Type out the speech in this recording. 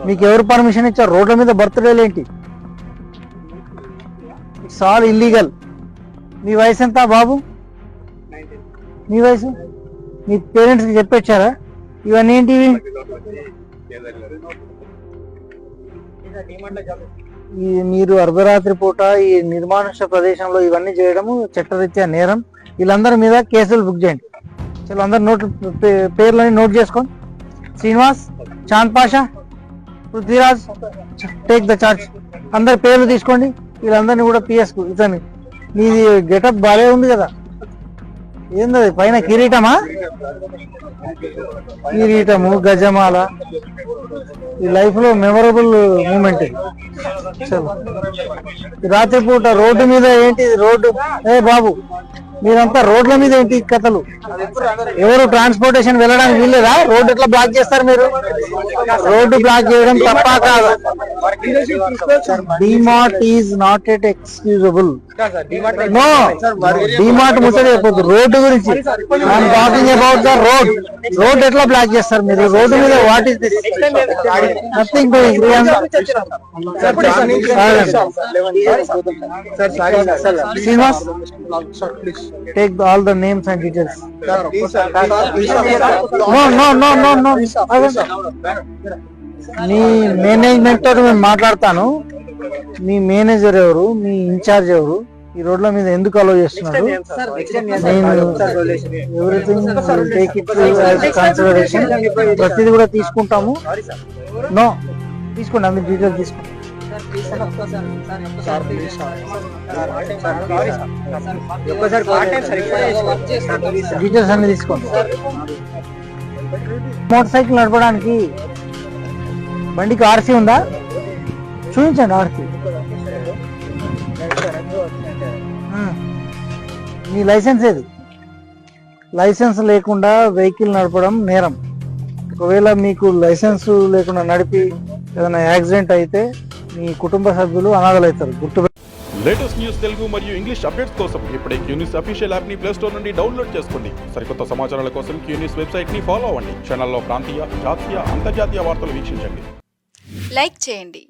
మీకు ఎవరు పర్మిషన్ ఇచ్చారు? రోడ్ల మీద బర్త్డేలు ఏంటి? It's all illegal. మీ వయసు ఎంత బాబు? మీ వయసు? మీ పేరెంట్స్కి చెప్పొచ్చారా ఇవన్నీ ఏంటివి? మీరు అర్ధరాత్రి పూట ఈ నిర్మానుష్య ప్రదేశంలో ఇవన్నీ చేయడము చట్టరీత్యా నేరం. వీళ్ళందరి మీద కేసులు బుక్ చేయండి. చలో అందరు పేర్లని నోట్ చేసుకోండి. Srinivas, Chand Pasha, Prithviraj, take the charge. అందరి పేర్లు తీసుకోండి. వీళ్ళందరినీ కూడా పిఎస్కు. ఇతని నీది గెటప్ బాగా ఉంది కదా, ఏంది పైన కిరీటమా? కిరీటము, గజమాల. ఈ లైఫ్ లో మెమొరబుల్ మూమెంట్. రాత్రిపూట రోడ్డు మీద ఏంటి? రోడ్డు బాబు మీరంతా రోడ్ల మీద ఏంటి కథలు? ఎవరు ట్రాన్స్పోర్టేషన్ వెళ్ళడానికి వీల్లేదా? రోడ్డు ఎట్లా బ్లాక్ చేస్తారు మీరు? రోడ్డు బ్లాక్ చేయడం తప్ప కాదు. DMart is not at excusable. No, DMart ముచ్చట చెప్పొద్దు, రోడ్డు గురించి. I'm talking about the road. Road ఎట్లా బ్లాక్ చేస్తారు మీరు? రోడ్డు మీద what is this? Nothing doing. Srinivas, take all the names and details. No. మీ మేనేజ్మెంట్ తోటి మేము మాట్లాడతాను. మీ మేనేజర్ ఎవరు? మీ ఇన్ఛార్జ్ ఎవరు? ఈ రోడ్ల మీద ఎందుకు అలో చేస్తున్నారు? Everything take it consideration. ప్రతిదీ కూడా తీసుకుంటాము. నో, తీసుకోండి, అందరి డీటెయిల్స్ తీసుకోండి. డీటెయిల్స్ అన్ని తీసుకోండి. మోటార్ సైకిల్ నడపడానికి బండికి ఆర్సీ ఉందా? చూపించండి ఆర్సీ. మీ లైసెన్స్ ఏది? లైసెన్స్ లేకుండా వెహికల్ నడపడం నేరం. ఒకవేళ మీకు లైసెన్స్ లేకుండా నడిపి ఏదైనా యాక్సిడెంట్ అయితే మీ కుటుంబ సభ్యులు అనాథలవుతారు. గుర్తు. లేటెస్ట్ న్యూస్ తెలుగు మరియు ఇంగ్లీష్ అప్డేట్స్ కోసం ఇప్పుడే క్యూన్యూస్ అఫీషియల్ యాప్ ని ప్లే స్టోర్ నుండి డౌన్లోడ్ చేసుకోండి. సరికొత్త సమాచారాల కోసం క్యూన్యూస్ వెబ్సైట్ ని ఫాలో అవ్వండి. ఛానల్లో ప్రాంతీయ, జాతీయ, అంతర్జాతీయ వార్తలు వీక్షించండి. లైక్ చేయండి.